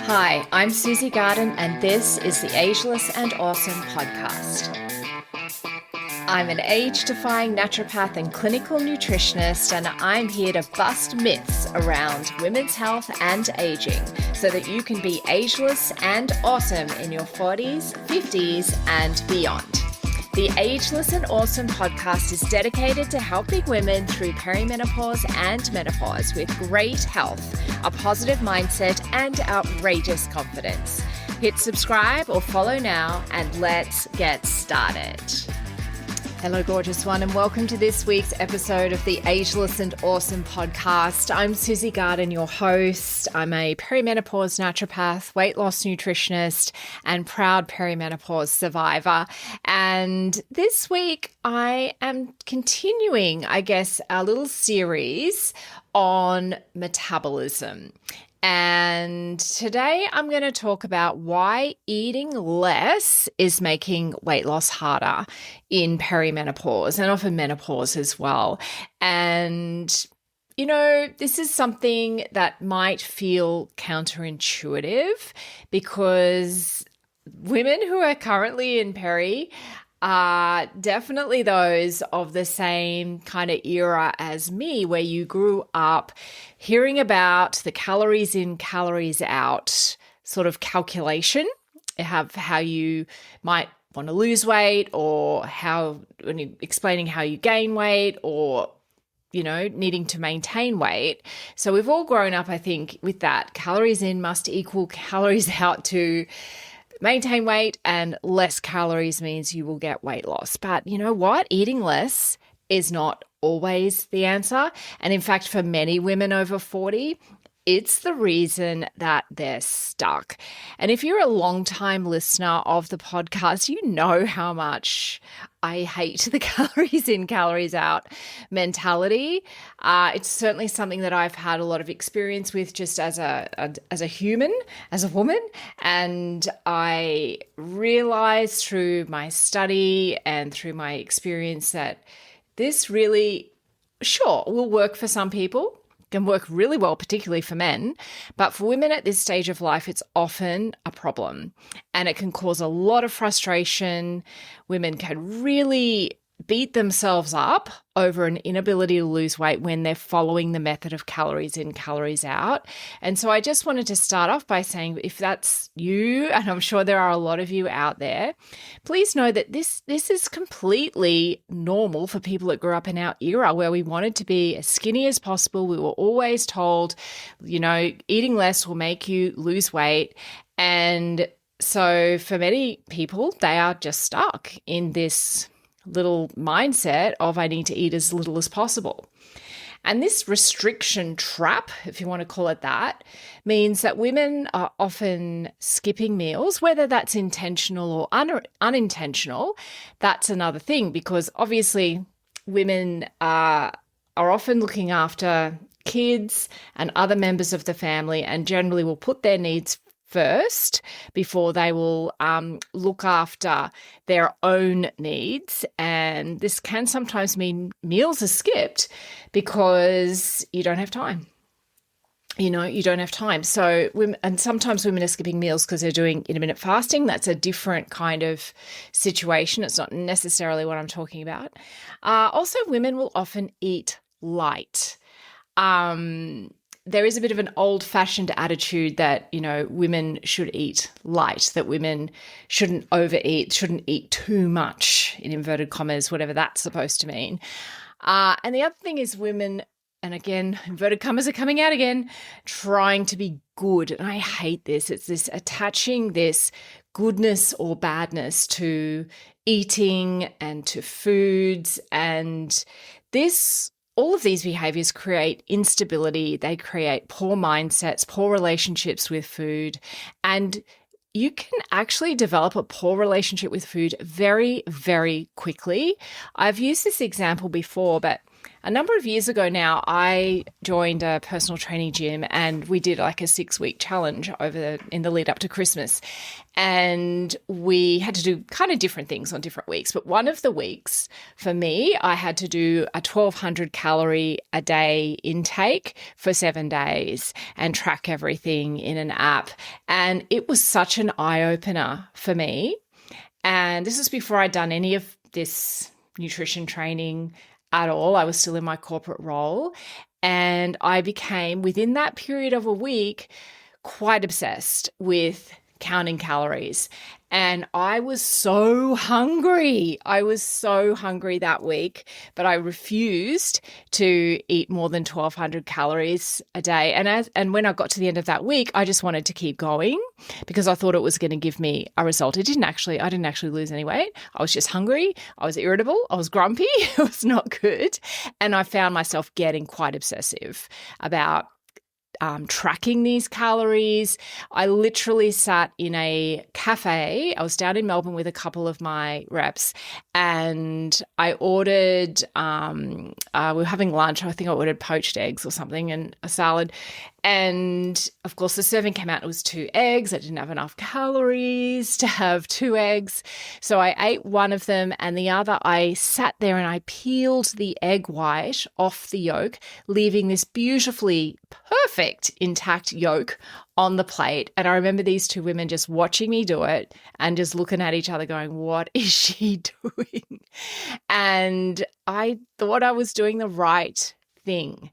Hi, I'm Susie Garden, and this is the Ageless and Awesome podcast. I'm an age-defying naturopath and clinical nutritionist, and I'm here to bust myths around women's health and aging so that you can be ageless and awesome in your 40s, 50s, and beyond. The Ageless and Awesome podcast is dedicated to helping women through perimenopause and menopause with great health, a positive mindset, and outrageous confidence. Hit subscribe or follow now, and let's get started. Hello, gorgeous one, and welcome to this week's episode of the Ageless and Awesome podcast. I'm Susie Garden, your host. I'm a perimenopause naturopath, weight loss nutritionist, and proud perimenopause survivor. And this week, I am continuing, our little series on metabolism. And today I'm going to talk about why eating less is making weight loss harder in perimenopause and often menopause as well. And, you know, this is something that might feel counterintuitive because women who are currently in peri are definitely those of the same kind of era as me, where you grew up hearing about the calories in, calories out sort of calculation. You have how you might want to lose weight, or how, when you're explaining how you gain weight, or needing to maintain weight. So we've all grown up, I think, with that. Calories in must equal calories out to maintain weight, and less calories means you will get weight loss. But you know what? Eating less is not always the answer. And in fact, for many women over 40, it's the reason that they're stuck. And if you're a long-time listener of the podcast, you know how much I hate the calories in, calories out mentality. It's certainly something that I've had a lot of experience with just as a human, as a woman. And I realized through my study and through my experience that this really, sure, will work for some people, can work really well, particularly for men. But for women at this stage of life, it's often a problem, and it can cause a lot of frustration. Women can really beat themselves up over an inability to lose weight when they're following the method of calories in, calories out. And so I just wanted to start off by saying, if that's you, and I'm sure there are a lot of you out there, please know that this is completely normal for people that grew up in our era, where we wanted to be as skinny as possible. We were always told, eating less will make you lose weight. And so for many people, they are just stuck in this little mindset of, I need to eat as little as possible. And this restriction trap, if you want to call it that, means that women are often skipping meals, whether that's intentional or unintentional. That's another thing, because obviously women are often looking after kids and other members of the family, and generally will put their needs first before they will look after their own needs. And this can sometimes mean meals are skipped because you don't have time. You don't have time. So sometimes women are skipping meals because they're doing intermittent fasting. That's a different kind of situation. It's not necessarily what I'm talking about. Also, women will often eat light. There is a bit of an old-fashioned attitude that, women should eat light, that women shouldn't overeat, shouldn't eat too much, in inverted commas, whatever that's supposed to mean. And the other thing is women, and again, inverted commas are coming out again, trying to be good. And I hate this. It's this attaching this goodness or badness to eating and to foods. And all of these behaviors create instability. They create poor mindsets, poor relationships with food. And you can actually develop a poor relationship with food very, very quickly. I've used this example before, but a number of years ago now, I joined a personal training gym and we did like a 6-week challenge in the lead up to Christmas. And we had to do kind of different things on different weeks. But one of the weeks for me, I had to do a 1,200 calorie a day intake for 7 days and track everything in an app. And it was such an eye-opener for me. And this was before I'd done any of this nutrition training at all. I was still in my corporate role. And I became, within that period of a week, quite obsessed with counting calories. And I was so hungry. I was so hungry that week, but I refused to eat more than 1,200 calories a day. And when I got to the end of that week, I just wanted to keep going because I thought it was going to give me a result. I didn't actually lose any weight. I was just hungry. I was irritable. I was grumpy. It was not good. And I found myself getting quite obsessive about tracking these calories. I literally sat in a cafe. I was down in Melbourne with a couple of my reps and I ordered, we were having lunch. I think I ordered poached eggs or something and a salad. And of course, the serving came out, it was 2 eggs. I didn't have enough calories to have 2 eggs. So I ate one of them and the other, I sat there and I peeled the egg white off the yolk, leaving this beautifully perfect intact yolk on the plate. And I remember these 2 women just watching me do it and just looking at each other going, what is she doing? And I thought I was doing the right thing.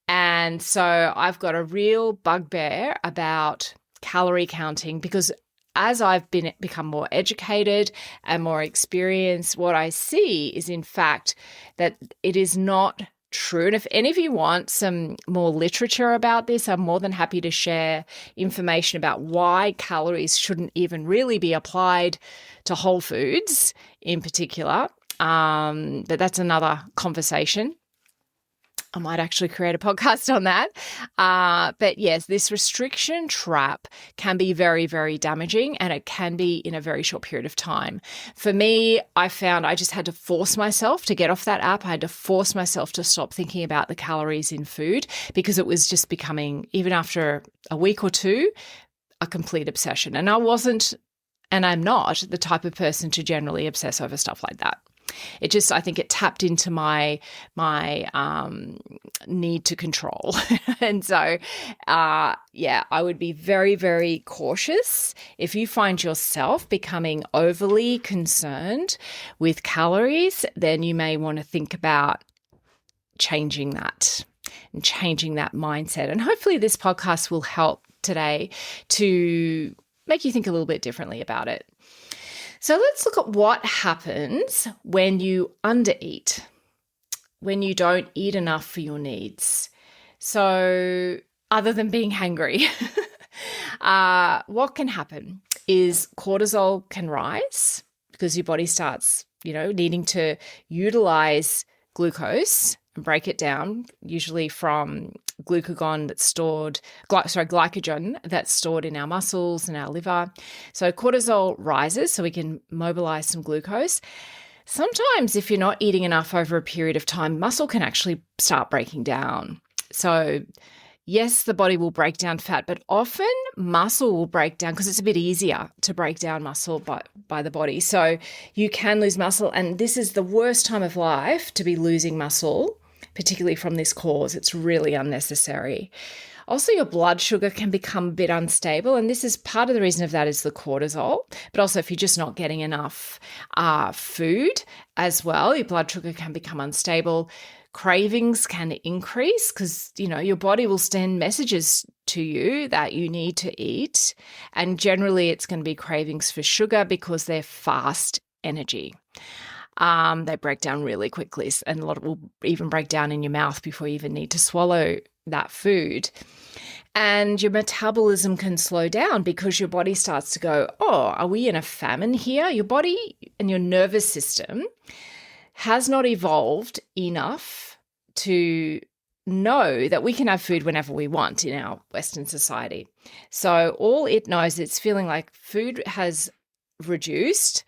And so I've got a real bugbear about calorie counting because as I've become more educated and more experienced, what I see is in fact that it is not true. And if any of you want some more literature about this, I'm more than happy to share information about why calories shouldn't even really be applied to whole foods in particular. But that's another conversation. I might actually create a podcast on that. But yes, this restriction trap can be very, very damaging and it can be in a very short period of time. For me, I found I just had to force myself to get off that app. I had to force myself to stop thinking about the calories in food because it was just becoming, even after a week or two, a complete obsession. And I wasn't, and I'm not the type of person to generally obsess over stuff like that. It just, I think it tapped into my need to control. And so, I would be very, very cautious if you find yourself becoming overly concerned with calories, then you may want to think about changing that and changing that mindset. And hopefully this podcast will help today to make you think a little bit differently about it. So let's look at what happens when you undereat, when you don't eat enough for your needs. So other than being hangry, what can happen is cortisol can rise because your body starts, needing to utilize glucose and break it down, usually from glycogen that's stored in our muscles and our liver. So cortisol rises so we can mobilize some glucose. Sometimes if you're not eating enough over a period of time, muscle can actually start breaking down. So yes, the body will break down fat, but often muscle will break down because it's a bit easier to break down muscle by the body. So you can lose muscle, and this is the worst time of life to be losing muscle, particularly from this cause. It's really unnecessary. Also, your blood sugar can become a bit unstable, and this is part of the reason of that is the cortisol, but also if you're just not getting enough food as well, your blood sugar can become unstable. Cravings can increase because, your body will send messages to you that you need to eat, and generally it's going to be cravings for sugar because they're fast energy. They break down really quickly, and a lot of it will even break down in your mouth before you even need to swallow that food. And your metabolism can slow down because your body starts to go, oh, are we in a famine here? Your body and your nervous system has not evolved enough to know that we can have food whenever we want in our Western society. So all it knows, it's feeling like food has reduced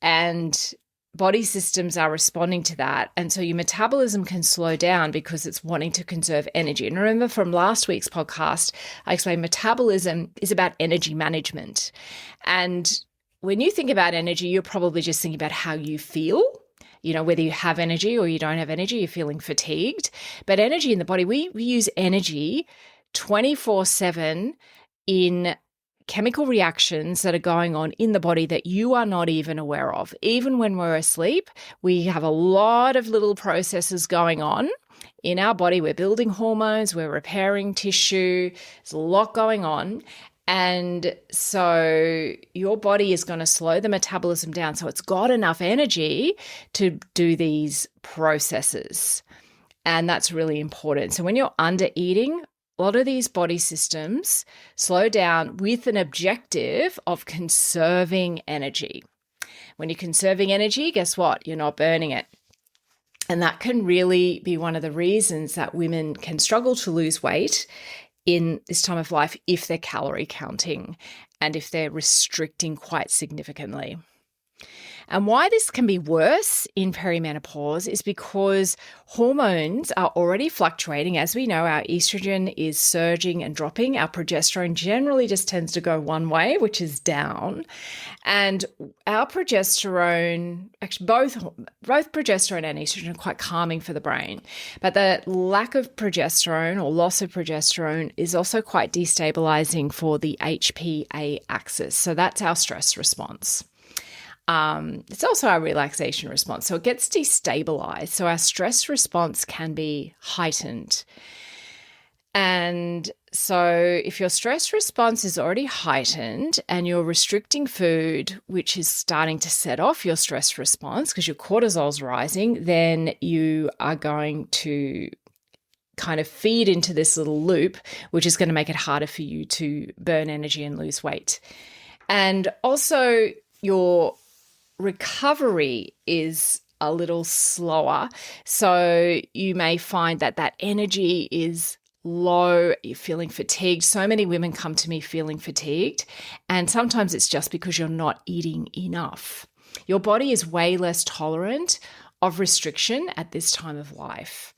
and body systems are responding to that. And so your metabolism can slow down because it's wanting to conserve energy. And remember from last week's podcast, I explained metabolism is about energy management. And when you think about energy, you're probably just thinking about how you feel, whether you have energy or you don't have energy, you're feeling fatigued. But energy in the body, we use energy 24/7 in chemical reactions that are going on in the body that you are not even aware of. Even when we're asleep, we have a lot of little processes going on in our body. We're building hormones, we're repairing tissue, there's a lot going on. And so your body is going to slow the metabolism down so it's got enough energy to do these processes. And that's really important. So when you're under eating, a lot of these body systems slow down with an objective of conserving energy. When you're conserving energy, guess what? You're not burning it. And that can really be one of the reasons that women can struggle to lose weight in this time of life if they're calorie counting and if they're restricting quite significantly. And why this can be worse in perimenopause is because hormones are already fluctuating. As we know, our estrogen is surging and dropping. Our progesterone generally just tends to go one way, which is down. And our progesterone, actually both progesterone and estrogen are quite calming for the brain. But the lack of progesterone or loss of progesterone is also quite destabilizing for the HPA axis. So that's our stress response. It's also our relaxation response. So it gets destabilized. So our stress response can be heightened. And so if your stress response is already heightened and you're restricting food, which is starting to set off your stress response because your cortisol's rising, then you are going to kind of feed into this little loop, which is going to make it harder for you to burn energy and lose weight. And also your recovery is a little slower. So you may find that energy is low, you're feeling fatigued. So many women come to me feeling fatigued, and sometimes it's just because you're not eating enough. Your body is way less tolerant of restriction at this time of life.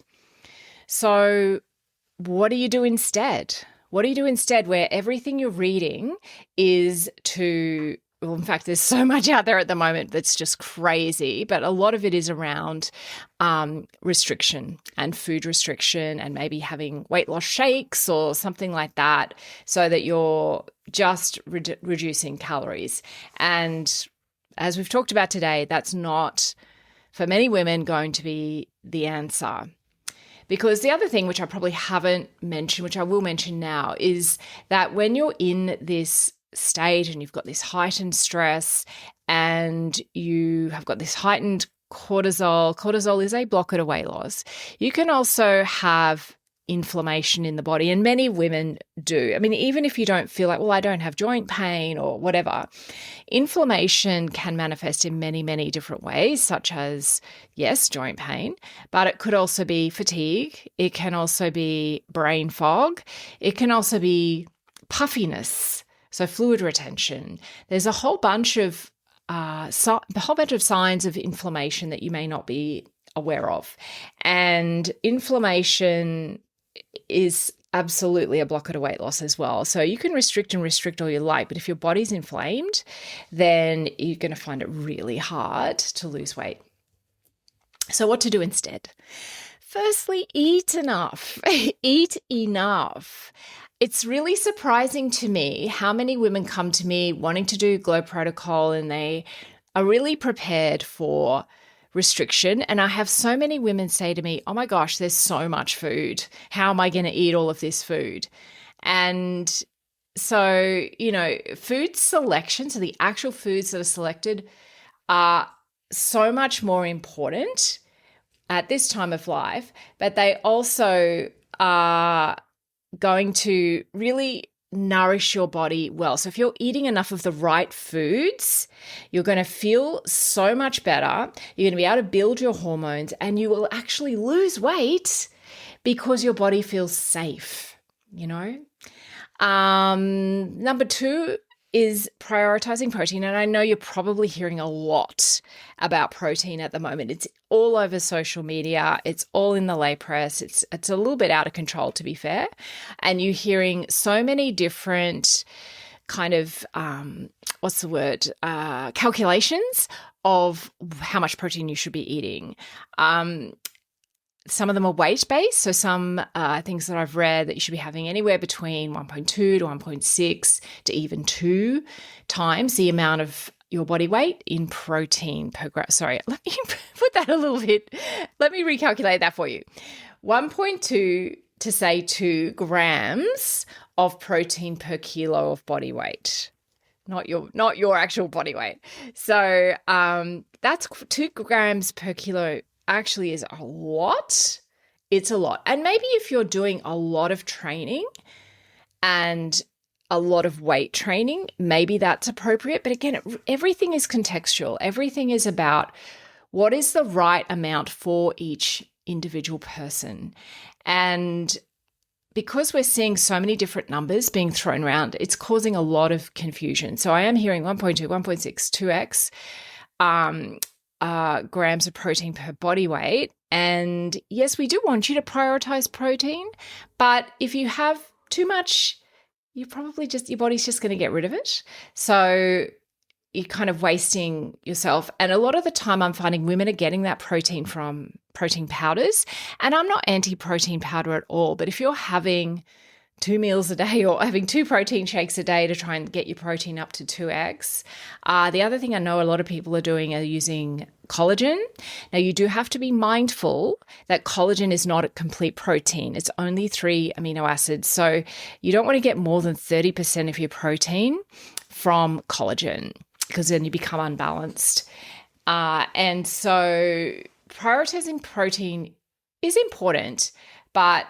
So what do you do instead? What do you do instead where everything you're reading is to well, in fact, there's so much out there at the moment that's just crazy, but a lot of it is around restriction and food restriction and maybe having weight loss shakes or something like that so that you're just reducing calories. And as we've talked about today, that's not, for many women, going to be the answer. Because the other thing, which I probably haven't mentioned, which I will mention now, is that when you're in this state and you've got this heightened stress and you have got this heightened cortisol is a blocker to weight loss. You can also have inflammation in the body, and many women do. I mean, even if you don't feel like, well, I don't have joint pain or whatever, inflammation can manifest in many, many different ways, such as, yes, joint pain, but it could also be fatigue. It can also be brain fog. It can also be puffiness. So fluid retention. There's a whole bunch of signs of inflammation that you may not be aware of. And inflammation is absolutely a blocker to weight loss as well. So you can restrict all you like, but if your body's inflamed, then you're going to find it really hard to lose weight. So what to do instead? Firstly, eat enough. Eat enough. It's really surprising to me how many women come to me wanting to do GLOW protocol and they are really prepared for restriction. And I have so many women say to me, oh my gosh, there's so much food. How am I going to eat all of this food? And so, food selection, so the actual foods that are selected are so much more important at this time of life, but they also are going to really nourish your body well. So if you're eating enough of the right foods, you're going to feel so much better. You're going to be able to build your hormones and you will actually lose weight because your body feels safe, Number two is prioritizing protein. And I know you're probably hearing a lot about protein at the moment. It's all over social media. It's all in the lay press. It's a little bit out of control, to be fair. And you're hearing so many different kind of, calculations of how much protein you should be eating. Some of them are weight-based, so some things that I've read that you should be having anywhere between 1.2 to 1.6 to even 2 times the amount of your body weight in protein per gram. Sorry, let me put that a little bit. Let me recalculate that for you. 1.2 to say 2 grams of protein per kilo of body weight. Not your actual body weight. So that's 2 grams per kilo actually is a lot. It's a lot. And maybe if you're doing a lot of training and a lot of weight training, maybe that's appropriate. But again, everything is contextual. Everything is about what is the right amount for each individual person. And because we're seeing so many different numbers being thrown around, it's causing a lot of confusion. So I am hearing 1.2, 1.6, 2x grams of protein per body weight. And yes, we do want you to prioritize protein, but if you have too much, your body's just going to get rid of it. So you're kind of wasting yourself. And a lot of the time I'm finding women are getting that protein from protein powders. And I'm not anti-protein powder at all, but if you're having 2 meals a day or having 2 protein shakes a day to try and get your protein up to 2x. The other thing I know a lot of people are doing are using collagen. Now, you do have to be mindful that collagen is not a complete protein. It's only 3 amino acids. So you don't want to get more than 30% of your protein from collagen because then you become unbalanced. And so prioritizing protein is important, but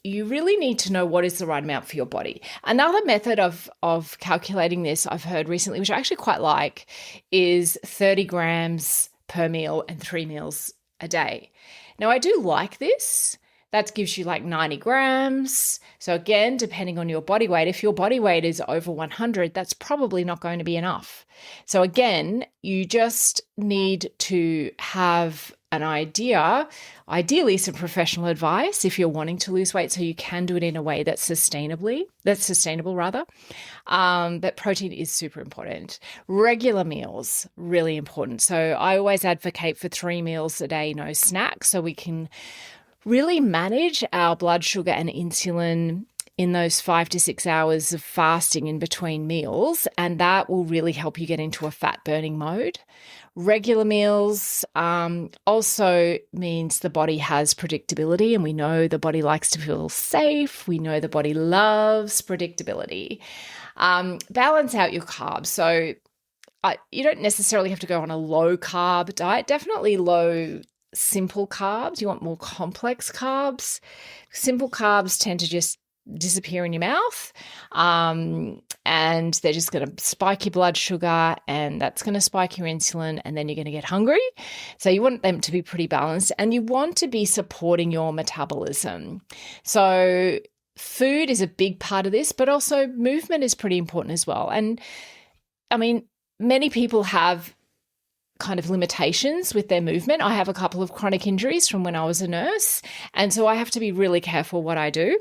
you really need to know what is the right amount for your body. Another method of calculating this I've heard recently, which I actually quite like, is 30 grams per meal and 3 meals a day. Now, I do like this. That gives you like 90 grams. So again, depending on your body weight, if your body weight is over 100, that's probably not going to be enough. So again, you just need to have an idea, ideally some professional advice if you're wanting to lose weight so you can do it in a way that's sustainable. But protein is super important. Regular meals, really important. So I always advocate for 3 meals a day, no snacks, so we can really manage our blood sugar and insulin in those 5 to 6 hours of fasting in between meals, and that will really help you get into a fat burning mode. Regular meals also means the body has predictability, and we know the body likes to feel safe. We know the body loves predictability. Balance out your carbs. So you don't necessarily have to go on a low carb diet, definitely low simple carbs. You want more complex carbs. Simple carbs tend to just disappear in your mouth, and they're just going to spike your blood sugar, and that's going to spike your insulin, and then you're going to get hungry. So you want them to be pretty balanced, and you want to be supporting your metabolism. So food is a big part of this, but also movement is pretty important as well. And I mean, many people have kind of limitations with their movement. I have a couple of chronic injuries from when I was a nurse, and so I have to be really careful what I do.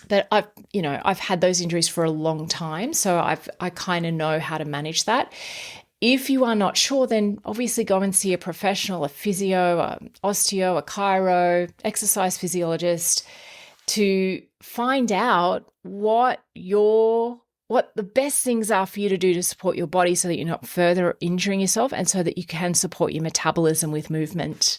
But I've had those injuries for a long time, so I kind of know how to manage that. If you are not sure, then obviously go and see a professional, a physio, an osteo, a chiro, exercise physiologist, to find out what the best things are for you to do to support your body so that you're not further injuring yourself and so that you can support your metabolism with movement.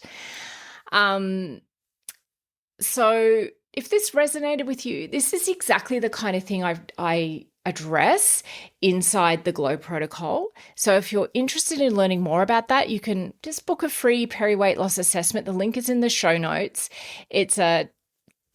So if this resonated with you, this is exactly the kind of thing I address inside the Glow protocol. So if you're interested in learning more about that, you can just book a free peri-weight loss assessment. The link is in the show notes. It's a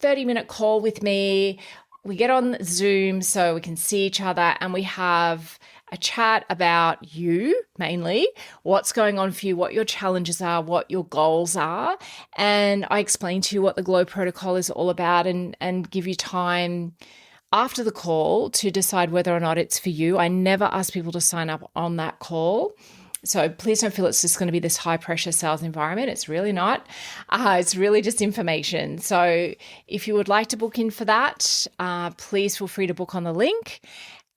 30-minute call with me. We get on Zoom so we can see each other, and we have a chat about you, mainly, what's going on for you, what your challenges are, what your goals are. And I explain to you what the Glow protocol is all about, and give you time after the call to decide whether or not it's for you. I never ask people to sign up on that call. So please don't feel it's just going to be this high pressure sales environment. It's really not. It's really just information. So if you would like to book in for that, please feel free to book on the link.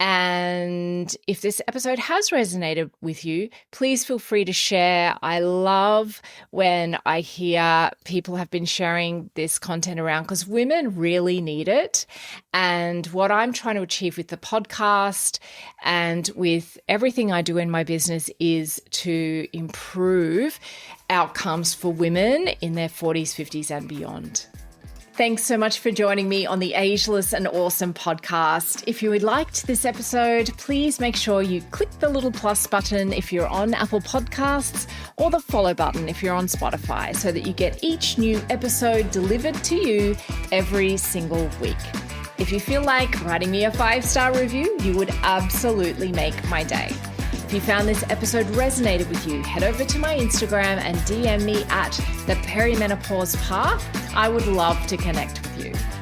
And if this episode has resonated with you, please feel free to share. I love when I hear people have been sharing this content around because women really need it. And what I'm trying to achieve with the podcast and with everything I do in my business is to improve outcomes for women in their 40s, 50s, and beyond. Thanks so much for joining me on the Ageless and Awesome podcast. If you liked this episode, please make sure you click the little plus button if you're on Apple Podcasts or the follow button if you're on Spotify so that you get each new episode delivered to you every single week. If you feel like writing me a 5-star review, you would absolutely make my day. If you found this episode resonated with you, head over to my Instagram and DM me at the perimenopause path. I would love to connect with you.